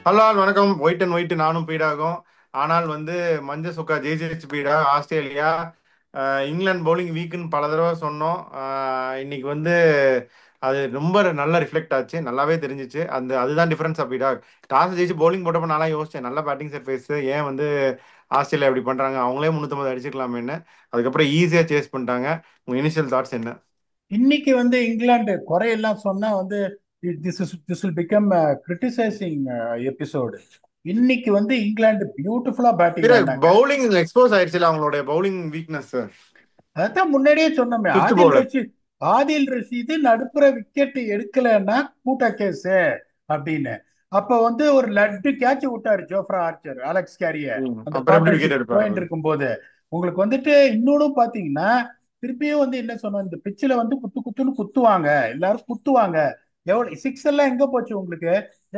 Hello வணக்கம். White and white நானும் பீடாகும். ஆனால் மஞ்ச சொக்கா ஜெயிச்சிருச்சு பீடா. ஆஸ்திரேலியா இங்கிலாந்து பவுலிங் வீக்குன்னு பல தடவை சொன்னோம். இன்னைக்கு அது ரொம்ப நல்லா ரிஃப்ளெக்ட் ஆச்சு, நல்லாவே தெரிஞ்சிச்சு. அதுதான் டிஃபரன்ஸ் பீடா. டாஸ் ஜெயிச்சு பவுலிங் போட்டப்ப நல்லா யோசிச்சேன், நல்ல பேட்டிங் சர்ஃபேஸ், ஏன் ஆஸ்திரேலியா இப்படி பண்றாங்க, அவங்களே 350 அடிச்சுக்கலாமேன்னு. அதுக்கப்புறம் ஈஸியா சேஸ் பண்ணிட்டாங்க. உங்க இனிஷியல் தாட்ஸ் என்ன? இன்னைக்கு இங்கிலாந்து குறையெல்லாம் சொன்னா this will become criticising episode. இன்னைக்கு இங்கிலாந்து பியூட்டிஃபுல்லா பேட்டிங் பீடா, ஆடினாங்க. பவுலிங் எக்ஸ்போஸ் ஆயிடுச்சுல அவங்களுடைய பவுலிங் வீக்னஸ். அதான் முன்னாடியே சொன்னோமே, ஃபிஃப்த் ஆதில் பவுலர். ரஷீத் ஆதில் ரஷீது நடுப்புற விக்கெட் எடுக்கலைன்னா கூட்ட கேஸ் அப்படின்னு. அப்ப ஒரு லட்டு கேட்ச் விட்டாரு ஜோஃப்ரா ஆர்ச்சர், அலெக்ஸ் கேரிய. அந்த அப்புறம் எப்படி விக்கெட் பார்ட்னர்ஷிப் எடுப்பாரு போயிட்டு அவரு? இருக்கும்போது உங்களுக்கு இன்னொன்னு பாத்தீங்கன்னா, திருப்பியும் என்ன சொன்னோம், இந்த பிச்சில் குத்து குத்துன்னு குத்துவாங்க, எல்லாரும் குத்துவாங்க. எவ்வளவு சிக்ஸ் எல்லாம் எங்க போச்சு உங்களுக்கு?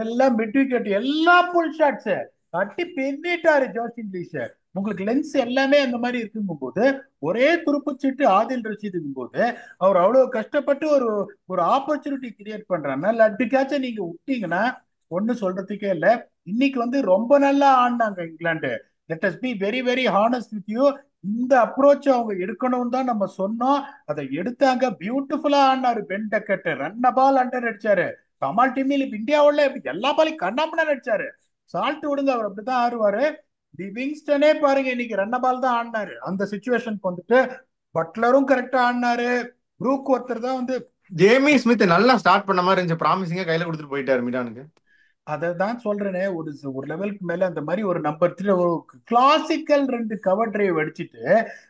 எல்லாம் மிட் விக்கெட், எல்லாம் புல் ஷாட்ஸ் தட்டி பின்னிட்டாரு ஜோஸ் இங்கிலீஷ். உங்களுக்கு லென்ஸ் எல்லாமே அந்த மாதிரி இருக்குங்கும் போது, ஒரே துருப்புச்சீட்டு ஆதில் ரஷீதுங்கும் போது, அவர் அவ்வளவு கஷ்டப்பட்டு ஒரு ஒரு ஆப்பர்ச்சுனிட்டி கிரியேட் பண்றாருன்னா, லட்டுக்காச்சும் நீங்க விட்டீங்கன்னா ஒண்ணு சொல்றதுக்கே இல்ல. இன்னைக்கு ரொம்ப நல்லா ஆடினாங்க England. Let us be very very honest with you. இந்த அப்ரோச் அவங்க எடுக்கணும் தான் நம்ம சொன்னோம். அதை எடுத்தாங்க. பியூட்டிஃபுல்லா ஆடினாரு பென் டக்கெட். ரன்ன பால் அண்டர் அடிச்சாரு. கமால் டிமில் இந்தியாவுல எல்லா பாலையும் கண்ணாமண்ணா அடிச்சாரு. சால்ட் விடுங்க, அவர் அப்படிதான் ஆடுவாரு. லிவிங்ஸ்டனே பாருங்க, இன்னைக்கு ரன்ன பால் தான் ஆடினாரு. அந்த சுச்சுவேஷனுக்கு பட்லரும் கரெக்டா ஆடினாரு. ப்ரூக் ஒருத்தர் தான் ஜேமி ஸ்மித் நல்லா ஸ்டார்ட் பண்ண மாதிரி இருந்துச்சு, ப்ராமிசிங்கா கையில கொடுத்துட்டு போயிட்டாரு மிடானுக்கு. அதை தான் சொல்றேனே, ஒரு லெவலுக்கு மேல அந்த மாதிரி ஒரு நம்பர் த்ரீ, ஒரு கிளாசிக்கல் ரெண்டு கவர் டிரைவ் அடிச்சுட்டு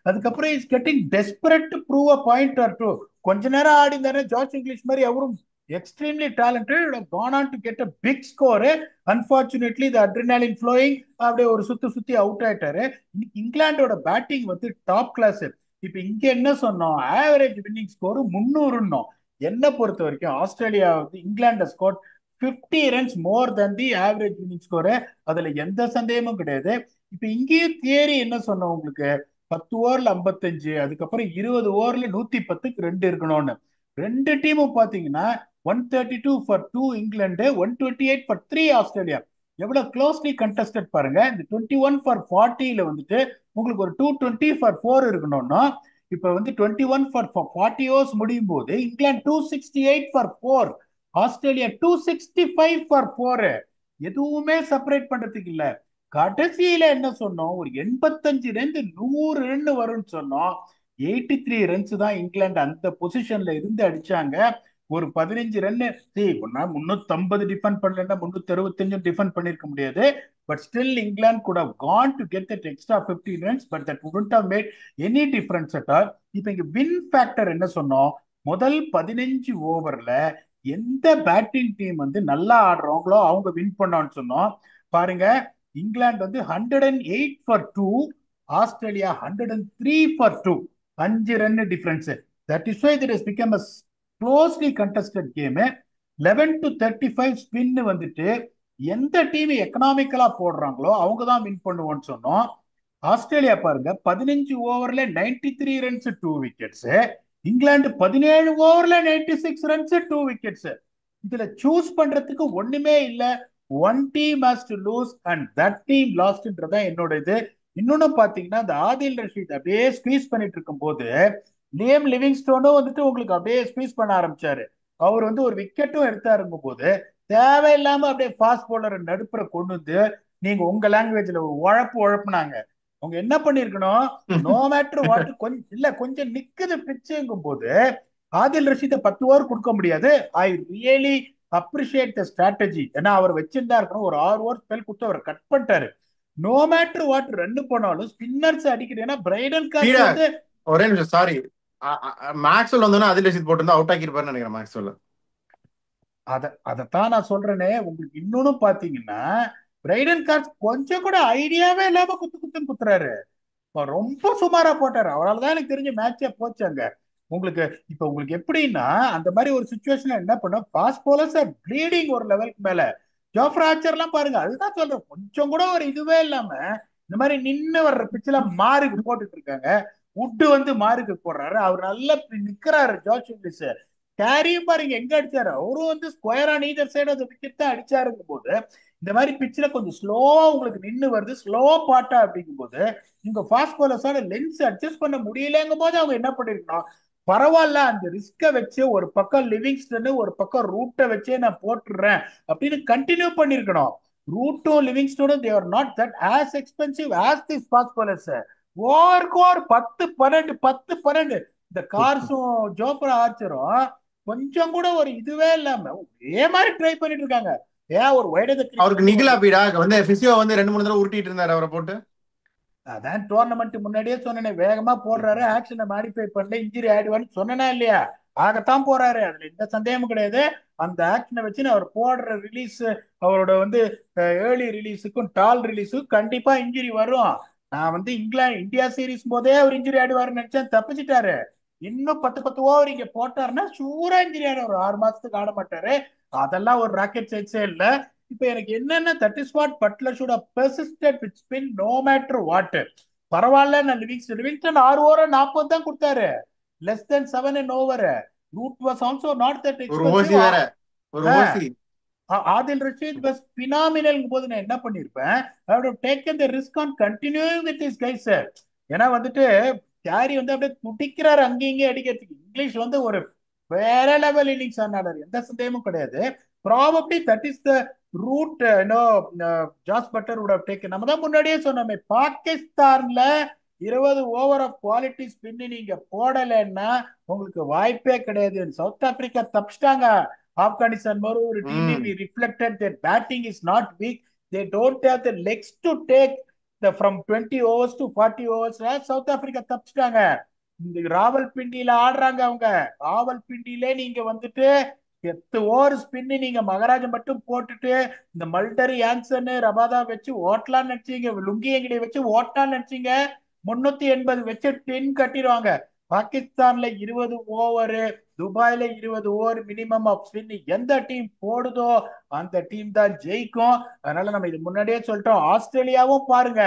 அதுக்கப்புறம் is getting desperate to prove a point or two. கொஞ்ச நேரம் ஆடி இருந்தாரு ஜார்ஜ் இங்கிலீஷ் மாதிரி, அவரும் extremely talented, gone on to get a big score. Unfortunately the adrenaline flowing, அப்படியே ஒரு சுத்தி சுத்தி அவுட் ஆயிட்டாரு. இன்னைக்கு இங்கிலாந்தோட பேட்டிங் டாப் கிளாஸ். இப்ப இங்க என்ன சொன்னோம், ஆவரேஜ் வின்னிங் ஸ்கோர் 300. என்ன பொறுத்த வரைக்கும் Australia England score 50 runs more than the average winning score. அதுல எந்த சந்தேகமும் கிடையாது. இப்ப இங்கேயும் தியரி என்ன சொன்னோம் உங்களுக்கு, 10 ஓவர்ல 55, அதுக்கப்புறம் 20 ஓவர்ல 110க்கு ரெண்டு இருக்கணும்னு. ரெண்டு டீமும் பாத்தீங்கன்னா 132 for two England, 128 for three Australia. எவ்வளவு க்ளோஸ்லி கண்டஸ்டட் பாருங்க. இந்த 21 ஃபார் 40ல உங்களுக்கு ஒரு 220 ஃபார் ஃபோர் இருக்கணும்னா, இப்ப 21 ஃபார் 40 ஓவர்ஸ் முடியும் போது England 268 for four, Australia 265 for four. எதுவுமே செப்பரேட் பண்றதுக்கு இல்ல. கடைசியில என்ன சொன்னோம், ஒரு 85 ரன் 100 ரன் வரும்னு சொன்னோம். 83 ரன்ஸ் தான் இங்கிலாந்து அந்த பொசிஷன்ல இருந்து அடிச்சாங்க. ஒரு 15 ரன். 350 டிஃபெண்ட் பண்ணலன்னா 365 டிஃபெண்ட் பண்ணிருக்க முடியாது. But still England could have gone to get that extra 15 runs, but that wouldn't have made any difference at all. இப்ப இங்க வின் ஃபேக்டர் என்ன சொன்னோம், முதல் 15 ஓவர்ல எந்த பேட்டிங் டீம் நல்லா ஆடுறாங்களோ அவங்க வின் பண்ணான்னு சொன்னோம். பாருங்க, England 108 for two, Australia 103 for two. 5 run difference. That is why this is become a closely contested game. 11 to 35 spin எந்த டீம் எக்கனாமிக்கலா போடுறாங்களோ அவங்க தான் வின் பண்ணுவோம்னு சொன்னோம். ஆஸ்திரேலியா பாருங்க, 15 ஓவர்ல 93 ரன்ஸ், டூ விக்கெட்ஸ். இங்கிலாந்து 17 ஓவர்ல 96 ரன்ஸ், டூ விக்கெட்ஸ். இதுல சூஸ் பண்றதுக்கு ஒண்ணுமே இல்ல. One team has to lose and that team லாஸ்ட்ன்றதா என்னோட இது. இன்னொன்னு பாத்தீங்கன்னா, இந்த ஆதில் ரஷீத் அப்படியே ஸ்குவீஸ் பண்ணிட்டு இருக்கும் போது லியம் லிவிங்ஸ்டோனும் உங்களுக்கு அப்படியே ஸ்குவீஸ் பண்ண ஆரம்பிச்சாரு. அவர் ஒரு விக்கெட்டும் எடுத்தாருங்கும் போது தேவையில்லாம அப்படியே ஃபாஸ்ட் போலர் நடுப்புற கொண்டு நீங்க உங்க லாங்குவேஜ்ல ஒரு உழப்புனாங்க. அவங்க என்ன பண்ணிருக்கணும், நோ மேட்டர் வாட், கொஞ்சம் இல்ல கொஞ்சம் நிக்குது பிச்சுங்கும் போது ஆதில் ரஷீத 10 ஓவர் கொடுக்க முடியாது. I really appreciate the strategy. ஏன்னா அவர் வச்சிருந்தா இருக்கணும், ஒரு 6 ஓவர் ஸ்பெல் கொடுத்து அவர் கட் பண்ணிட்டாரு. நோ மேட்டர் வாட் ரன் போனாலும் ஸ்பின்னர்ஸ் அடிக்குது. ஏன்னா பிரைடன் காஸ்ட் பீடா, ஒரே நிமிஷம், சாரி. மேக்ஸ்வெல் வந்தோன்னா அதில் ரஷீத் போட்டு அவுட் ஆக்கியிருப்பாருன்னு நினைக்கிறேன் மேக்ஸ்வெல். அதைத்தான் நான் சொல்றேனே. உங்களுக்கு இன்னொன்னு பாத்தீங்கன்னா, பிரைடன் காஸ்ட் கொஞ்சம் கூட ஐடியாவே இல்லாம குத்து குத்துன்னு குத்துறாரு. ரொம்ப சுமாரா போட்டாரு. அவரால் தான் எனக்கு தெரிஞ்ச மேட்சே போச்சாங்க. உங்களுக்கு இப்ப உங்களுக்கு எப்படின்னா, அந்த மாதிரி ஒரு சுச்சுவேஷன்ல என்ன பண்ணும், ஃபாஸ்ட் போலர்ஸ் ஆர் ப்ளீடிங் ஒரு லெவலுக்கு மேல. ஜோஃப்ரா ஆர்ச்சர் எல்லாம் பாருங்க, அதுதான் சொல்றேன், கொஞ்சம் கூட ஒரு இதுவே இல்லாம இந்த மாதிரி நின்னு வர்ற பிச்சுல மாருக்கு போட்டுட்டு இருக்காங்க. உட்டு மாருக்கு போடுறாரு. அவர் நல்லா நிக்கிறாரு ஜார்ஜ் இங்கிலீஷ். கேரியும் பாருங்க எங்க அடிச்சாரு, அவரும் ஸ்கொயரா நீதர் சைடு அந்த விக்கெட் தான் அடிச்சாருங்கும் போது இந்த மாதிரி பிச்சில் கொஞ்சம் ஸ்லோவா உங்களுக்கு நின்று வருது, ஸ்லோ பாட்டா அப்படிங்கும்போது நீங்க ஃபாஸ்ட் பாலர்ஸால லென்ஸ் அட்ஜஸ்ட் பண்ண முடியலங்கும் போது அவங்க என்ன பண்ணிருக்கணும், பரவாயில்ல அந்த ரிஸ்கை வச்சு ஒரு பக்கம் லிவிங்ஸ்டன் ஒரு பக்கம் ரூட்டை வச்சே நான் போட்டுடுறேன் அப்படின்னு கண்டினியூ பண்ணிருக்கணும். ரூட்டும் லிவிங்ஸ்டனும் they are not that as expensive as this fast bowlers. ஓவருக்கு ஓவர் 10-12 இந்த கார்ஸும் ஜோப்ரா ஆர்ச்சரும் கொஞ்சம் கூட ஒரு இதுவே இல்லாம ஒரே மாதிரி ட்ரை பண்ணிட்டு இருக்காங்க. ஏன் ஒரு வைட் த கிரிக் அவருக்கு வந்து நிகிலா ஒரு, பீடா வந்து பிசியோ வந்து 2 3 தடவை உருட்டிட்டு இருந்தாரு அவரை போட்டு. அதான் டோர்னமெண்ட் முன்னாடியே சொன்னேனே, வேகமா போடுறாரு, ஆக்ஷனை மாடிஃபை பண்ணல, இன்ஜுரி ஆயிடுவான்னு சொன்னனா இல்லையா? ஆகத்தான் போறாரு, அதுல எந்த சந்தேகமும் கிடையாது. அந்த ஆக்ஷனை வச்சு அவர் போடுற ரிலீஸ், அவரோட வந்து ஏர்லி ரிலீஸுக்கும் டால் ரிலீஸுக்கும் கண்டிப்பா இன்ஜுரி வரும். நான் வந்து இங்கிலாந்து இந்தியா சீரிஸ் போதே அவர் இன்ஜுரி ஆயிடுவாருன்னு நினைச்சேன், தப்பிச்சிட்டாரு. இன்னும் 10-10 ஓவர் இங்க போட்டாருன்னா சூரா இன்ஜுரி ஆயிடும், ஒரு 6 மாசத்துக்கு ஆட மாட்டாரு. அதெல்லாம் ஒரு ராக்கெட் சைட்ஸே இல்ல. இப்ப எனக்கு என்னன்னா, that is what Buttler should have persisted with spin no matter what. பரவாயில்ல, நான் லிவிங்ஸ்டன் 6 ஓவர் 40 தான் கொடுத்தாரு, less than 7 and over. Root was also not that ஒரு எக்ஸ்பென்சிவ். ஓசி வேற, ஒரு ஓசி. ஆதில் ரஷீத் was phenomenal போது நான் என்ன பண்ணிருப்பேன், I would have taken the risk on continuing with this guys. ஏன்னா வந்துட்டு கேரி வந்து அப்படியே துடிக்கிறாரு அங்கேயும் இங்கேயும் அடிக்கிறதுக்கு. இங்கிலீஷ் வந்து ஒரு வேற லெவல் இன்னிங்ஸ் ஆனாரு, எந்த சந்தேகமும் கிடையாது. Probably that is the route Jos Buttler would have taken. நம்ம தான் முன்னாடியே சொன்னோமே, பாகிஸ்தான்ல 20 ஓவர் ஆஃப் குவாலிட்டி ஸ்பின் நீங்க போடலைன்னா உங்களுக்கு வாய்ப்பே கிடையாது. South Africa தப்பிச்சிட்டாங்க. ஆப்கானிஸ்தான் மாதிரி ஒரு டீம் ம். we reflected their batting is not weak. They don't have the legs to take the from 20 overs to 40 overs. South Africa தப்பிச்சிட்டாங்க. இந்த ராவல்பிண்டியில ஆடுறாங்க அவங்க. ராவல்பிண்டியிலே நீங்க வந்துட்டு 8 ஓவர் ஸ்பின் நீங்க மகராஜ மட்டும் போட்டுட்டு இந்த மல்டரி யான்சன் ரபாதா வச்சு ஓட்டலான்னு நினைச்சீங்க, லுங்கி எங்கடி வச்சு ஓட்டலான்னு நினைச்சீங்க, 380 வச்சு 10 கட்டிடுவாங்க. பாகிஸ்தான்ல 20 ஓவர், துபாயில 20 ஓவர் மினிமம் ஆஃப் ஸ்பின் எந்த டீம் போடுதோ அந்த டீம் தான் ஜெயிக்கும். அதனால நம்ம இது முன்னாடியே சொல்லிட்டோம். ஆஸ்திரேலியாவும் பாருங்க,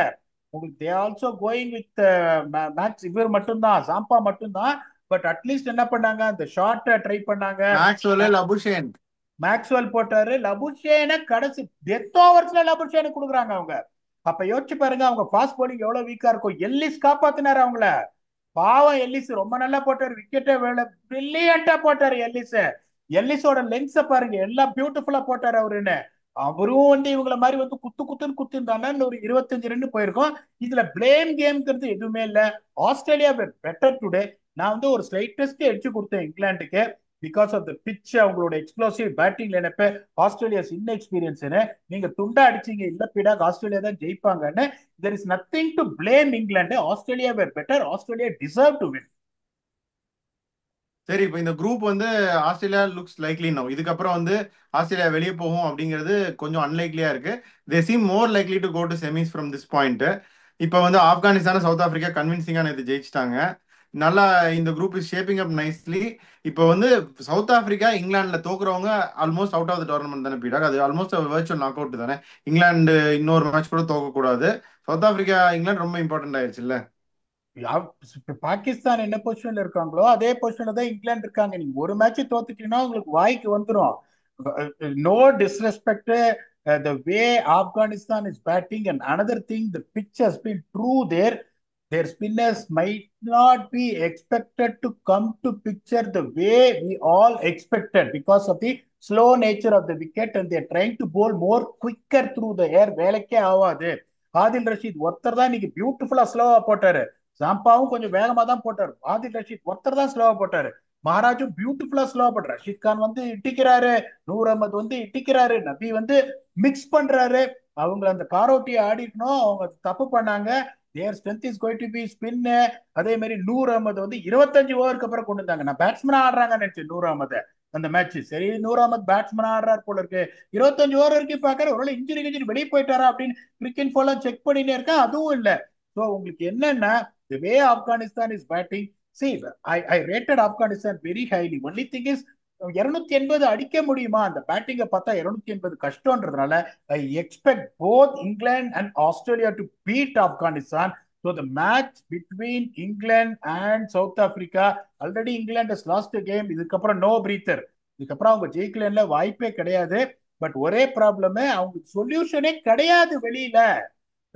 உங்களுக்கு they also going with Max இவர் மட்டும்தான், சாம்பா மட்டும்தான். பட் அட்லீஸ்ட் என்ன பண்ணாங்க, அந்த ஷார்ட்டை ட்ரை பண்ணாங்க. Maxwell, Labuschagne. மேக்ஸ்வெல் போட்டாரு, லபுஷேனை கடைசி டெத் ஓவர்ஸ்ல லபுஷேனை கொடுக்குறாங்க அவங்க. அப்ப யோசிச்சு பாருங்க அவங்க ஃபாஸ்ட் bowling எவ்வளவு வீக்கா இருக்கும். எல்லிஸ் காப்பாத்தினாரு அவங்கள. பாவம் எல்லிஸ் ரொம்ப நல்லா போட்டாரு, விக்கெட்டே வேலை பிரில்லியண்டா போட்டாரு எல்லிஸ். எல்லிஸோட லென்ஸ பாருங்க, எல்லாம் பியூட்டிஃபுல்லா போட்டாரு அவருன்னு. அவரும் வந்து இவங்கள மாதிரி வந்து குத்து குத்துன்னு குத்துருந்தாங்கன்னா ஒரு 25 ரன் போயிருக்கும். இதுல பிளேம் கேம்ங்கிறது எதுவுமே இல்ல. Australia better today. நான் வந்து ஒரு ஸ்லைட்டஸ்ட் எட்ஜ் கொடுத்தேன் இங்கிலாந்துக்கு, பிகாஸ் ஆஃப் த பிச், அவங்களோட explosive batting lineup, Australia's inexperience. நீங்க துண்டா அடிச்சீங்க இல்ல பீடாக், ஆஸ்திரேலியா தான் ஜெயிப்பாங்கன்னு. there is nothing to blame England. Australia were better. Australia deserved to win. சரி, இப்போ இந்த குரூப் வந்து ஆஸ்திரேலியா லுக்ஸ் லைக்லி நோ. இதுக்கப்புறம் வந்து ஆஸ்திரேலியா வெளியே போகும் அப்படிங்கிறது கொஞ்சம் அன்லைக்லியா இருக்கு. They seem more likely to go to semis from this point. இப்போ வந்து ஆப்கானிஸ்தான், சவுத் ஆப்பிரிக்கா கன்வின்சிங்கான இது ஜெயிச்சிட்டாங்க. நல்லா இந்த group is shaping up nicely. இப்போ வந்து சவுத் ஆப்பிரிக்கா இங்கிலாந்துல தோக்குறவங்க almost out of the tournament தானே பீடாக்? அது ஆல்மோஸ்ட் வர்ச்சுவல் நாக் அவுட் தானே. இங்கிலாந்து இன்னொரு மேட்ச் கூட தோக்கக்கூடாது. சவுத் ஆப்பிரிக்கா இங்கிலாந்து ரொம்ப இம்பார்ட்டன்ட் ஆயிடுச்சு இல்ல? பாகிஸ்தான் என்ன பொசிஷன்ல இருக்காங்களோ அதே பொசிஷன்ல தான் இங்கிலாந்து இருக்காங்க. நீங்க ஒரு மேட்ச் தோத்துட்டீங்கன்னா உங்களுக்கு வாய்க்கு வந்துடும். No disrespect the way Afghanistan is batting. And another thing, the pitch has been true there. Their spinners might not be expected to come to picture the way we all expected because of the slow nature of the wicket, and they're trying to bowl more quicker through the air. வேலைக்கே ஆகாது. ஆதில் ரஷீத் ஒருத்தர் தான் இன்னைக்கு பியூட்டிஃபுல்லா ஸ்லோவா போட்டாரு. சாம்பாவும் கொஞ்சம் வேகமா தான் போட்டாரு. ஆதில் ரஷீத் ஒருத்தர் தான் ஸ்லோவா போட்டாரு. மகாராஜும் பியூட்டிஃபுல்லா ஸ்லோவா போட்டாரு. ரஷீத் கான் வந்து இட்டிக்கிறாரு, நூர் அகமது வந்து இட்டிக்கிறாரு, நபி வந்து மிக்ஸ் பண்றாரு. அவங்க அந்த காரோட்டியை ஆடி இருக்கணும், அவங்க தப்பு பண்ணாங்க. Their strength is going to be spin. அதே மாதிரி நூர் அகமது வந்து 25 ஓவருக்கு அப்புறம் கொண்டு வந்தாங்க. நான் பேட்ஸ்மேனா ஆடுறாங்கன்னு நினைச்சேன் நூர் அகமது அந்த மேட்ச். சரி, நூர் அகமது பேட்ஸ்மேனா ஆடுறாரு போல இருக்கு. 25 ஓவர் வரைக்கும் பாக்குற, ஒருவேளை இன்ஜுரி கிஞ்சுரி வெளியே போயிட்டாரா அப்படின்னு கிரிக்கெட் போலாம் செக் பண்ணினே இருக்கேன், அதுவும் இல்ல. ஸோ உங்களுக்கு என்னன்னா, the way Afghanistan is batting, see, I rated Afghanistan very highly. Only thing is 280 அடிக்க முடியுமா அந்த பேட்டிங்கை பார்த்தா? 280 கஷ்டம்ன்றதுனால I expect both England and Australia to beat Afghanistan. So the match between England and South Africa, already England has lost game. இதுக்கப்புறம் no breather. இதுக்கப்புறம் அவங்க ஜெயிக்கலன்னா வாய்ப்பே கிடையாது. பட் ஒரே ப்ராப்ளமே அவங்களுக்கு சொல்யூஷனே கிடையாது வெளியில.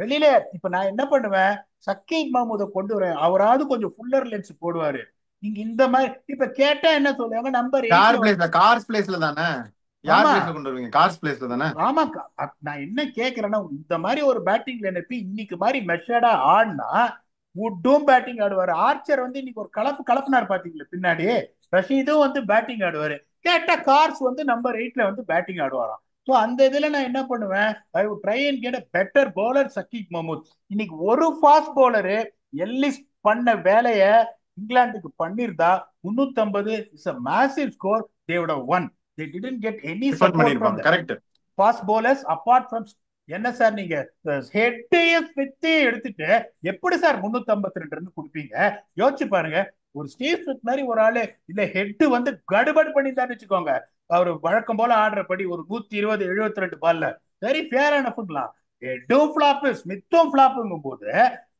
வெளியில இப்ப நான் என்ன பண்ணுவேன், சக்கீப் மஹமூத கொண்டு வரேன், அவராவது கொஞ்சம் ஃபுல்லர் லென்ஸ் போடுவாரு. நீங்க இந்த மாதிரி இப்ப கேட்டா என்ன சொல்லுவாங்க, நம்பர் கார் எயிட்ல வந்து. பிளேஸ்ல, கார்ஸ் பிளேஸ்ல தானே? யார் ஆமா. பிளேஸ்ல கொண்டு வருவீங்க? கார்ஸ் பிளேஸ்ல தானே? ஆமாக்கா, நான் என்ன கேக்குறேன்னா, இந்த மாதிரி ஒரு பேட்டிங் லைனப் இன்னைக்கு மாதிரி மெஷர்டா ஆடினா வுட்டும் பேட்டிங் ஆடுவாரு. ஆர்ச்சர் வந்து இன்னைக்கு ஒரு கலப்பு கலப்புனார் பாத்தீங்களா பின்னாடி. ரஷீதும் வந்து பேட்டிங் ஆடுவாரு. கேட்டா கார்ஸ் வந்து நம்பர் எயிட்ல வந்து பேட்டிங் ஆடுவாராம். ஸோ அந்த இதுல நான் என்ன பண்ணுவேன், I would try and get a better bowler Saqib Mahmood. இன்னைக்கு ஒரு ஃபாஸ்ட் பவுலரு எல்லிஸ் பண்ண வேலைய இங்கிலாந்துக்கு பண்ணிருந்தா 350 is a massive score. They would have won. They didn't get any tiffin support from பண்ணிருப்பாங்க. the correct. Fast bowlers apart from. என்ன sir நீங்க ஹெட்டையும் ஸ்மித்தையும் எடுத்துட்டு எப்படி சார் 352 ரன் கொடுப்பீங்க? யோசிச்சு பாருங்க. ஒரு ஸ்டீவ் ஸ்மித் மாதிரி ஒரு ஆளு இல்ல ஹெட் வந்து கடுபடு பண்ணிட்டான்னு வச்சுக்கோங்க, அவர் வழக்கம் போல ஆடுறபடி ஒரு 120 72 பால்ல வெரி ஃபேரான ஃபுட்லாம். ஹெட்டும் ஃபிளாப் ஸ்மித்தும் ஃபிளாப்புங்கும் போது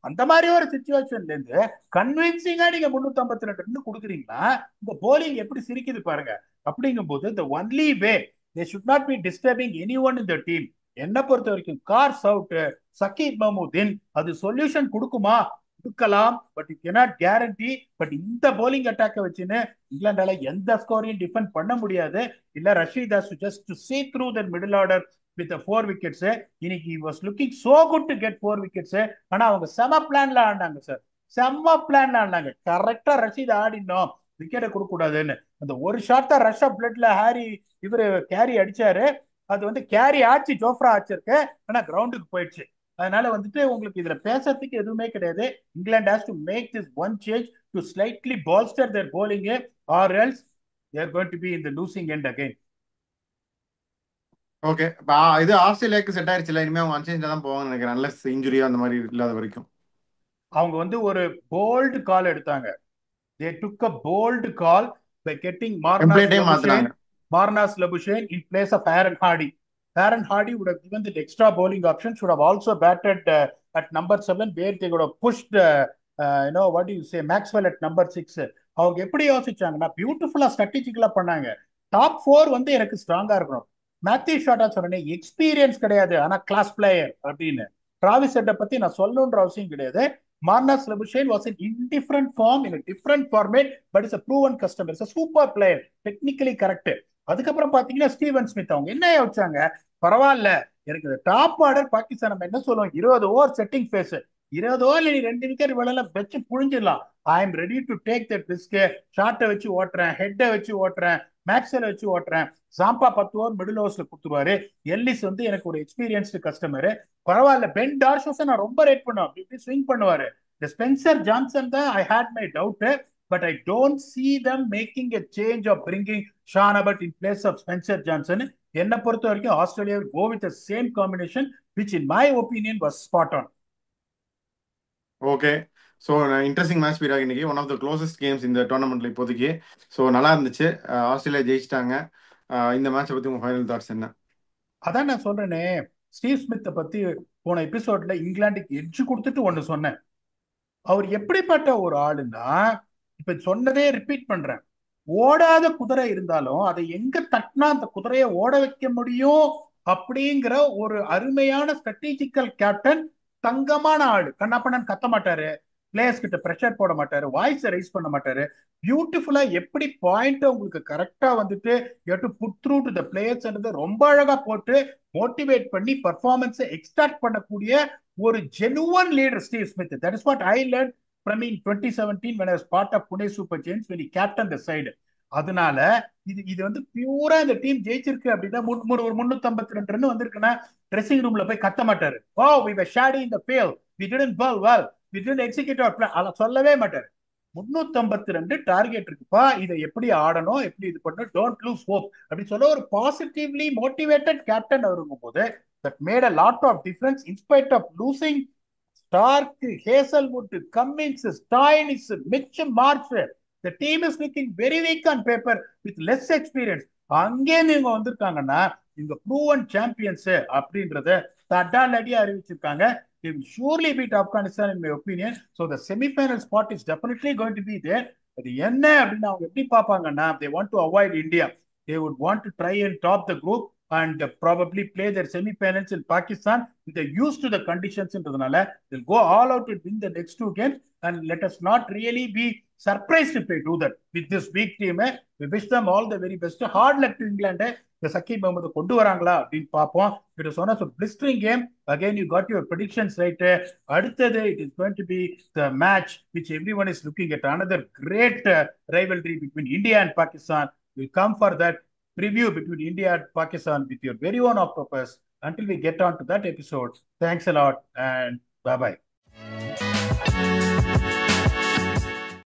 அந்த மாதிரி ஒரு சுச்சுவேஷன்ல இருந்து கன்வின்சிங்கா நீங்க 352 ரன் கொடுக்குறீங்கன்னா இந்த போலிங் எப்படி சிரிக்குது பாருங்க. அப்படிங்கும் போது the only way they should not be disturbing anyone in the team. என்ன பொறுத்த வரைக்கும் கார்ஸ் அவுட், சக்கீப் மஹமூதின் அது சொல்யூஷன் கொடுக்குமா? கொடுக்கலாம், but you cannot guarantee. But இந்த போலிங் அட்டாக்கை வச்சுன்னு இங்கிலாந்தால எந்த ஸ்கோரையும் டிஃபெண்ட் பண்ண முடியாது. இல்ல Rashid has to just to see through the middle order with the 4 wickets. இன்னைக்கு he was looking so good to get 4 wickets. ஆனா அவங்க செம பிளான்ல ஆடினாங்க சார். செம்ம பிளான்ல ஆடினாங்க. கரெக்டா ரஷீத் ஆடினோம், விக்கெட்டை கொடுக்க கூடாதுன்னு. அந்த ஒரு ஷாட் தான் ரஷ் ஆஃப் பிளட்ல ஹாரி இவரு கேரி அடிச்சாரு. அது வந்து கேரி ஆச்சு, ஜோஃப்ரா ஆச்சிருக்கு, ஆனா கிரவுண்டுக்கு போயிடுச்சு. அதனால வந்துட்டு உங்களுக்கு இதுல பேசுறதுக்கு எதுவுமே கிடையாது. England has to make this one change to slightly bolster their bowling, or else they are going to be in the losing end again. Okay. இப்போ இது ஆஸ்திரேலியாவுக்கு செட் ஆயிருச்சுல, இனிமே அவங்க அன்சேஞ்சில் தான் போவாங்கன்னு நினைக்கிறேன், அன்லெஸ் இன்ஜுரியோ அந்த மாதிரி இல்லாத வரைக்கும். அவங்க வந்து ஒரு போல்டு கால் எடுத்தாங்க. They took a bold call by getting டெம்ப்ளேட்டே மாத்தினாங்க. Marnus Labuschagne in place of Aaron Hardy. Aaron Hardy would have given the extra bowling option, should have also batted at number 7, where they would have pushed, what do you say, Maxwell at number 6. அவங்க எப்படி யோசிச்சாங்கன்னா பியூட்டிஃபுல்லா ஸ்ட்ராட்டஜிக்கலா பண்ணாங்க. Top 4 வந்து எனக்கு ஸ்ட்ராங்கா இருக்கணும். Matthew ஷாட்டா சொன்னேன் experience கிடையாது ஆனா கிளாஸ் பிளேயர் அப்படின்னு. டிராவிஸ் ஹெட்டை பத்தி நான் சொல்லணுன்ற அவசியம் கிடையாது. Marnus Labuschagne was in indifferent form in a different format, but is a proven customer. It's a super player, technically correct. அதுக்கப்புறம் பாத்தீங்கன்னா ஸ்டீவன் ஸ்மித் அவங்க என்ன யோசிச்சாங்க, பரவாயில்ல எனக்கு டாப் ஆர்டர் பாகிஸ்தான் நம்ம என்ன சொல்லுவோம் 20 ஓவர் செட்டிங் பேஸ், 20 ஓவர் நீ 2 விக்கெட் வேலை வச்சு புழிஞ்சிடலாம். I am ready to take that risk. ஷார்ட்டை வச்சு ஓட்டுறேன், ஹெட்டை வச்சு ஓட்டுறேன், மேக்ஸலை வச்சு ஓட்டுறேன். ஜாம்பா 10 ஓவர் மிடில் ஓவர்ஸ்ல கொடுத்துருவாரு. எல்லிஸ் வந்து எனக்கு ஒரு எக்ஸ்பீரியன்ஸ்டு கஸ்டமர். பரவாயில்ல, பென் டார்ஷோஸை நான் ரொம்ப ரேட் பண்ணுவேன், இப்படி ஸ்விங் பண்ணுவாரு. இந்த ஸ்பென்சர் ஜான்சன் தான் I had my doubt, but I don't see them making a change of bringing Sean Abbott in place of Spencer Johnson. என்னை பொறுத்த வரைக்கும் Australia will go with the same combination, which in my opinion was spot on. Okay. So interesting match வீராக இன்னைக்கு, one of the closest games இந்த டோர்னமெண்ட்ல இப்போதைக்கு. So நல்லா இருந்துச்சு. ஆஸ்திரேலியா ஜெயிச்சிட்டாங்க. இந்த மேட்சை பற்றி உங்கள் ஃபைனல் தாட்ஸ் என்ன? அதான் நான் சொல்றேனே, ஸ்டீவ் ஸ்மித்தை பத்தி போன எபிசோட்ல இங்கிலாந்துக்கு எட்ஜ் கொடுத்துட்டு ஒன்னு சொன்னேன். அவர் எப்படிப்பட்ட ஒரு ஆளுன்னா, இப்ப சொன்னதே ரிப்பீட் பண்றேன், ஓடாத குதிரை இருந்தாலும் அதை எங்க தட்டினா அந்த குதிரையை ஓட வைக்க முடியும் அப்படிங்கிற ஒரு அருமையான ஸ்ட்ராட்டஜிக்கல் கேப்டன். தங்கமான ஆளு, கண்ணப்பண்ணன் கத்த மாட்டாரு, பிளேயர்ஸ் கிட்ட ப்ரெஷர் போட மாட்டாரு, வாய்ஸ் ரைஸ் பண்ண மாட்டாரு. பியூட்டிஃபுல்லா எப்படி பாயிண்ட் உங்களுக்கு கரெக்டா வந்துட்டு you to put through to the players ரொம்ப அழகா போட்டு மோட்டிவேட் பண்ணி பர்ஃபார்மன்ஸை எக்ஸ்ட்ராக்ட் பண்ணக்கூடிய ஒரு genuine leader Steve Smith. That is what I learn from in 2017 when I was part of Pune Super Giants when he captained the side. அதனால இது வந்து பியூரா இந்த டீம் ஜெயிச்சிருக்கு அப்படின்னா ஒரு 352 ரன் வந்திருக்குன்னா ட்ரெஸ்ஸிங் ரூம்ல போய் கத்த மாட்டாரு, ஓ we were shady in the field, we didn't bowl well, we didn't execute our plan, அத சொல்லவே மாட்டாரு. 352 டார்கெட் இருக்குப்பா, இதை எப்படி ஆடணும், எப்படி இது பண்ணணும், டோன்ட் லூஸ் ஹோப் அப்படி சொல்ல ஒரு பாசிட்டிவ்லி மோட்டிவேட்டட் கேப்டன் இருக்கும் போது that made a lot of difference in spite of losing Stark, Hazelwood, Cummins, Stoinis, Mitchell Marsh. The team is looking very weak on paper with less experience. அங்கே நீங்க வந்திருக்காங்கன்னா இங்க proven champions அப்படின்றத தட்டாலடியா அறிவிச்சிருக்காங்க. They will surely beat Afghanistan in my opinion. So the semi-final spot is definitely going to be there. அது என்ன அப்படின்னு அவங்க எப்படி பார்ப்பாங்கன்னா, they want to avoid India. They would want to try and top the group and probably play their semi-finals in Pakistan. They're used to the conditionsன்றதுனால they'll go all out to win the next two games, and let us not really be surprised if they do that with this weak team. We wish them all the very best. Hard luck to England. இந்த சக்கீப் முகமது கொண்டு வராங்களா அப்படின்னு பார்ப்போம். It is one of blistering game. Again you got your predictions right. அடுத்தது it is going to be the match which everyone is looking at, another great rivalry between India and Pakistan. We'll come for that preview between India and Pakistan with your very own octopus. Until we get on to that episode, thanks a lot and bye bye.